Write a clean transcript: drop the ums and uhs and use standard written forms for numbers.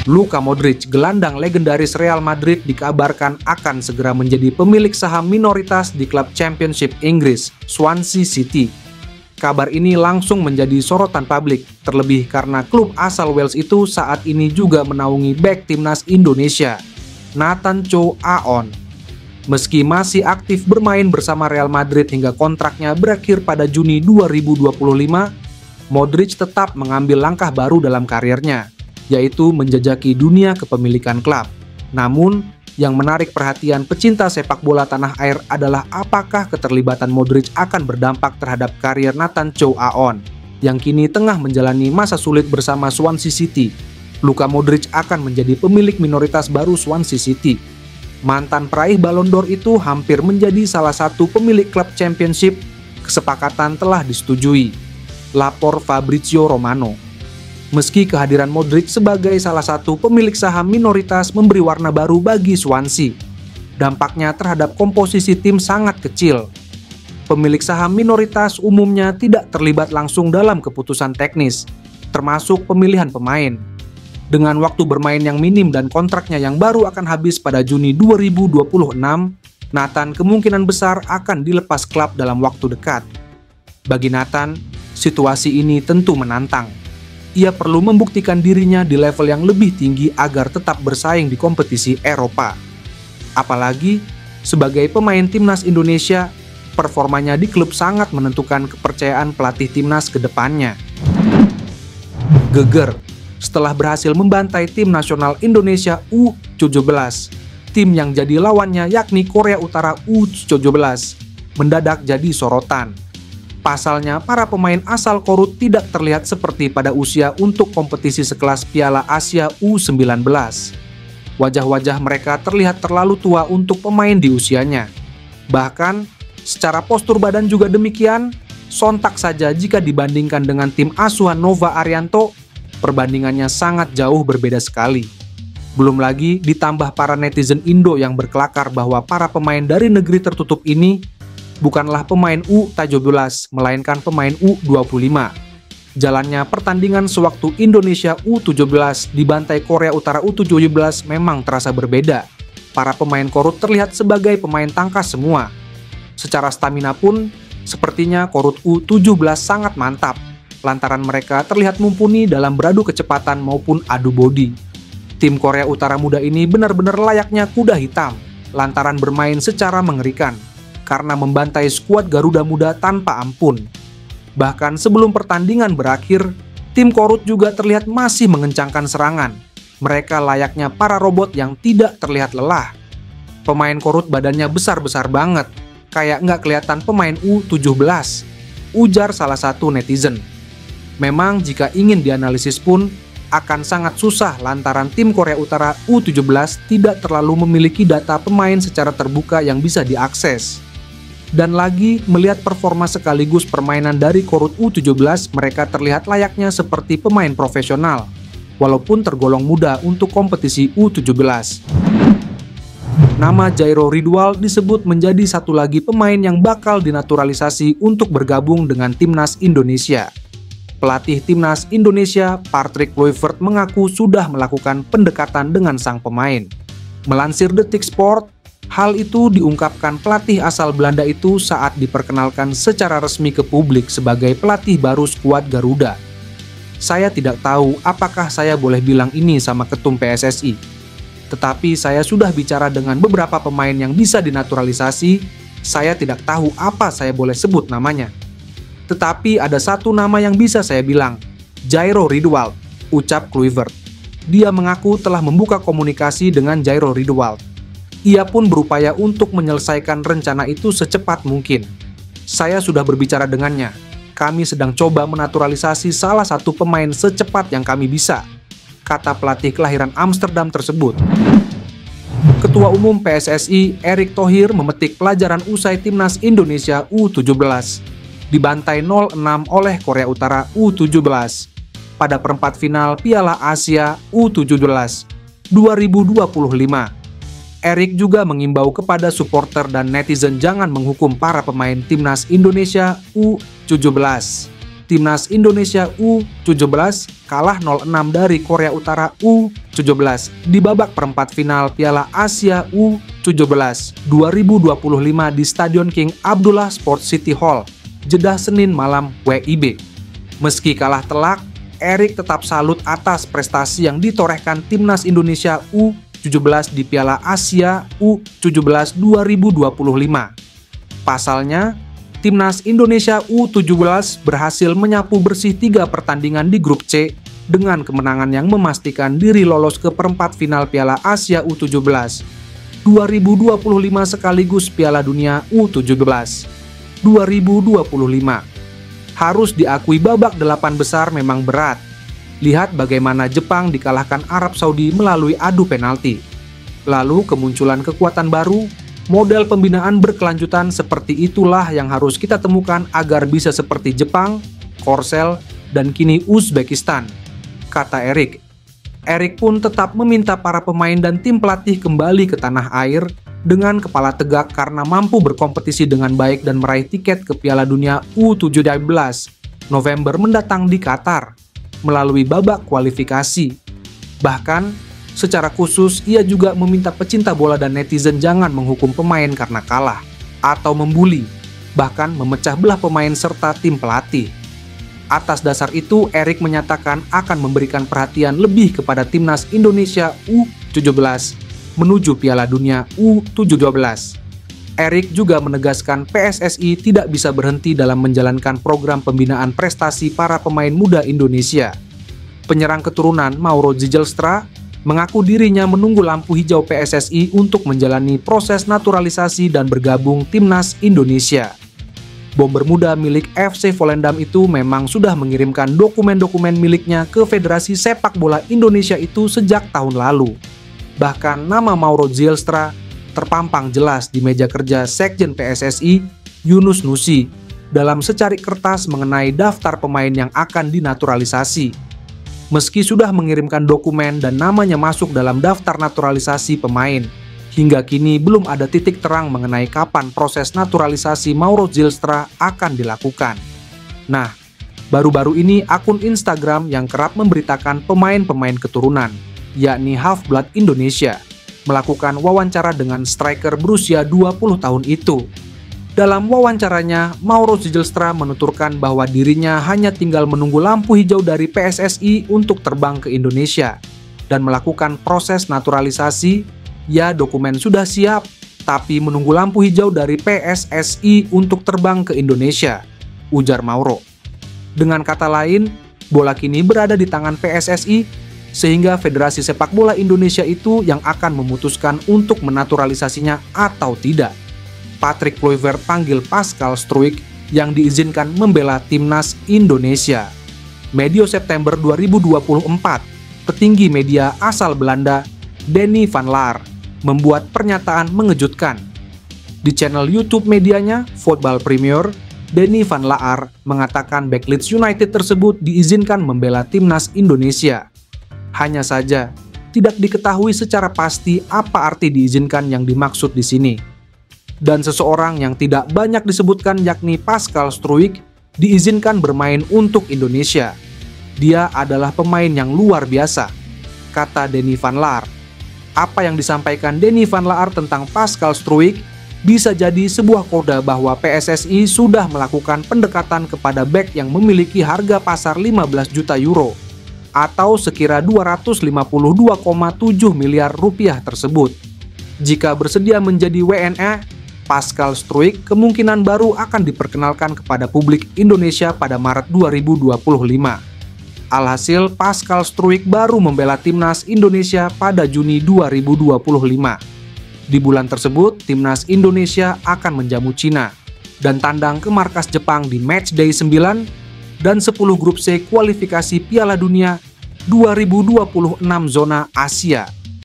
Luka Modric, gelandang legendaris Real Madrid, dikabarkan akan segera menjadi pemilik saham minoritas di klub Championship Inggris, Swansea City. Kabar ini langsung menjadi sorotan publik, terlebih karena klub asal Wales itu saat ini juga menaungi bek timnas Indonesia, Nathan Chow Aon. Meski masih aktif bermain bersama Real Madrid hingga kontraknya berakhir pada Juni 2025, Modric tetap mengambil langkah baru dalam karirnya, yaitu menjajaki dunia kepemilikan klub. Namun, yang menarik perhatian pecinta sepak bola tanah air adalah apakah keterlibatan Modric akan berdampak terhadap karir Nathan Chow Aon, yang kini tengah menjalani masa sulit bersama Swansea City. Luka Modric akan menjadi pemilik minoritas baru Swansea City. Mantan peraih Ballon d'Or itu hampir menjadi salah satu pemilik klub Championship. Kesepakatan telah disetujui, lapor Fabrizio Romano. Meski kehadiran Modric sebagai salah satu pemilik saham minoritas memberi warna baru bagi Swansea, dampaknya terhadap komposisi tim sangat kecil. Pemilik saham minoritas umumnya tidak terlibat langsung dalam keputusan teknis, termasuk pemilihan pemain. Dengan waktu bermain yang minim dan kontraknya yang baru akan habis pada Juni 2026, Nathan kemungkinan besar akan dilepas klub dalam waktu dekat. Bagi Nathan, situasi ini tentu menantang. Ia perlu membuktikan dirinya di level yang lebih tinggi agar tetap bersaing di kompetisi Eropa. Apalagi, sebagai pemain timnas Indonesia, performanya di klub sangat menentukan kepercayaan pelatih timnas ke depannya. Geger setelah berhasil membantai tim nasional Indonesia U17, tim yang jadi lawannya yakni Korea Utara U17, mendadak jadi sorotan. Pasalnya, para pemain asal Korut tidak terlihat seperti pada usia untuk kompetisi sekelas Piala Asia U19. Wajah-wajah mereka terlihat terlalu tua untuk pemain di usianya. Bahkan, secara postur badan juga demikian, sontak saja jika dibandingkan dengan tim asuhan Nova Arianto, perbandingannya sangat jauh berbeda sekali. Belum lagi ditambah para netizen Indo yang berkelakar bahwa para pemain dari negeri tertutup ini bukanlah pemain U17, melainkan pemain U25. Jalannya pertandingan sewaktu Indonesia U17 dibantai Korea Utara U17 memang terasa berbeda. Para pemain Korut terlihat sebagai pemain tangkas semua. Secara stamina pun, sepertinya Korut U17 sangat mantap, lantaran mereka terlihat mumpuni dalam beradu kecepatan maupun adu bodi. Tim Korea Utara muda ini benar-benar layaknya kuda hitam, lantaran bermain secara mengerikan, karena membantai skuad Garuda Muda tanpa ampun. Bahkan sebelum pertandingan berakhir, tim Korut juga terlihat masih mengencangkan serangan. Mereka layaknya para robot yang tidak terlihat lelah. Pemain Korut badannya besar-besar banget, kayak nggak kelihatan pemain U17, ujar salah satu netizen. Memang jika ingin dianalisis pun, akan sangat susah lantaran tim Korea Utara U17 tidak terlalu memiliki data pemain secara terbuka yang bisa diakses. Dan lagi, melihat performa sekaligus permainan dari Korut U17, mereka terlihat layaknya seperti pemain profesional, walaupun tergolong muda untuk kompetisi U17. Nama Jairo Ridwal disebut menjadi satu lagi pemain yang bakal dinaturalisasi untuk bergabung dengan timnas Indonesia. Pelatih timnas Indonesia, Patrick Kluivert, mengaku sudah melakukan pendekatan dengan sang pemain. Melansir Detik Sport, hal itu diungkapkan pelatih asal Belanda itu saat diperkenalkan secara resmi ke publik sebagai pelatih baru skuad Garuda. Saya tidak tahu apakah saya boleh bilang ini sama ketum PSSI. Tetapi saya sudah bicara dengan beberapa pemain yang bisa dinaturalisasi, saya tidak tahu apa saya boleh sebut namanya. Tetapi ada satu nama yang bisa saya bilang, Jairo Ridwal, ucap Kluivert. Dia mengaku telah membuka komunikasi dengan Jairo Ridwal. Ia pun berupaya untuk menyelesaikan rencana itu secepat mungkin. Saya sudah berbicara dengannya. Kami sedang coba menaturalisasi salah satu pemain secepat yang kami bisa, kata pelatih kelahiran Amsterdam tersebut. Ketua Umum PSSI Erick Thohir memetik pelajaran usai timnas Indonesia U17 dibantai 0-6 oleh Korea Utara U17 pada perempat final Piala Asia U17 2025. Erick juga mengimbau kepada supporter dan netizen jangan menghukum para pemain timnas Indonesia U17. Timnas Indonesia U17 kalah 0-6 dari Korea Utara U17 di babak perempat final Piala Asia U17 2025 di Stadion King Abdullah Sports City Hall, Jeddah Senin malam WIB. Meski kalah telak, Erik tetap salut atas prestasi yang ditorehkan Timnas Indonesia U17 di Piala Asia U17 2025. Pasalnya, Timnas Indonesia U17 berhasil menyapu bersih 3 pertandingan di grup C dengan kemenangan yang memastikan diri lolos ke perempat final Piala Asia U17 2025 sekaligus Piala Dunia U17 2025. Harus diakui babak 8 besar memang berat. Lihat bagaimana Jepang dikalahkan Arab Saudi melalui adu penalti. Lalu kemunculan kekuatan baru, model pembinaan berkelanjutan seperti itulah yang harus kita temukan agar bisa seperti Jepang, Korsel, dan kini Uzbekistan, kata Erik. Erik pun tetap meminta para pemain dan tim pelatih kembali ke tanah air dengan kepala tegak karena mampu berkompetisi dengan baik dan meraih tiket ke Piala Dunia U17 November mendatang di Qatar melalui babak kualifikasi. Bahkan, secara khusus, ia juga meminta pecinta bola dan netizen jangan menghukum pemain karena kalah, atau membuli, bahkan memecah belah pemain serta tim pelatih. Atas dasar itu, Erik menyatakan akan memberikan perhatian lebih kepada Timnas Indonesia U17 menuju Piala Dunia U17. Erik juga menegaskan PSSI tidak bisa berhenti dalam menjalankan program pembinaan prestasi para pemain muda Indonesia. Penyerang keturunan Mauro Zijlstra mengaku dirinya menunggu lampu hijau PSSI untuk menjalani proses naturalisasi dan bergabung Timnas Indonesia. Bomber muda milik FC Volendam itu memang sudah mengirimkan dokumen-dokumen miliknya ke Federasi Sepak Bola Indonesia itu sejak tahun lalu. Bahkan nama Mauro Zijlstra terpampang jelas di meja kerja Sekjen PSSI, Yunus Nusi, dalam secari kertas mengenai daftar pemain yang akan dinaturalisasi. Meski sudah mengirimkan dokumen dan namanya masuk dalam daftar naturalisasi pemain, hingga kini belum ada titik terang mengenai kapan proses naturalisasi Mauro Zijlstra akan dilakukan. Nah, baru-baru ini akun Instagram yang kerap memberitakan pemain-pemain keturunan, yakni Half-Blood Indonesia, melakukan wawancara dengan striker berusia 20 tahun itu. Dalam wawancaranya, Mauro Zijlstra menuturkan bahwa dirinya hanya tinggal menunggu lampu hijau dari PSSI untuk terbang ke Indonesia dan melakukan proses naturalisasi. Ya, dokumen sudah siap, tapi menunggu lampu hijau dari PSSI untuk terbang ke Indonesia, ujar Mauro. Dengan kata lain, bola kini berada di tangan PSSI, sehingga Federasi Sepak Bola Indonesia itu yang akan memutuskan untuk menaturalisasinya atau tidak. Patrick Kluivert panggil Pascal Struijk yang diizinkan membela Timnas Indonesia. Medio September 2024, petinggi media asal Belanda, Denny van Laar, membuat pernyataan mengejutkan. Di channel YouTube medianya, Voetbal Premier, Denny van Laar mengatakan bek Leeds United tersebut diizinkan membela Timnas Indonesia. Hanya saja, tidak diketahui secara pasti apa arti diizinkan yang dimaksud di sini. Dan seseorang yang tidak banyak disebutkan yakni Pascal Struijk diizinkan bermain untuk Indonesia. Dia adalah pemain yang luar biasa, kata Denny van Laar. Apa yang disampaikan Denny van Laar tentang Pascal Struijk bisa jadi sebuah kode bahwa PSSI sudah melakukan pendekatan kepada bek yang memiliki harga pasar 15 juta euro atau sekira 252,7 miliar rupiah tersebut. Jika bersedia menjadi WNA, Pascal Struijk kemungkinan baru akan diperkenalkan kepada publik Indonesia pada Maret 2025. Alhasil, Pascal Struijk baru membela Timnas Indonesia pada Juni 2025. Di bulan tersebut, Timnas Indonesia akan menjamu Cina dan tandang ke markas Jepang di Matchday 9 dan 10 grup C kualifikasi Piala Dunia 2026 zona Asia.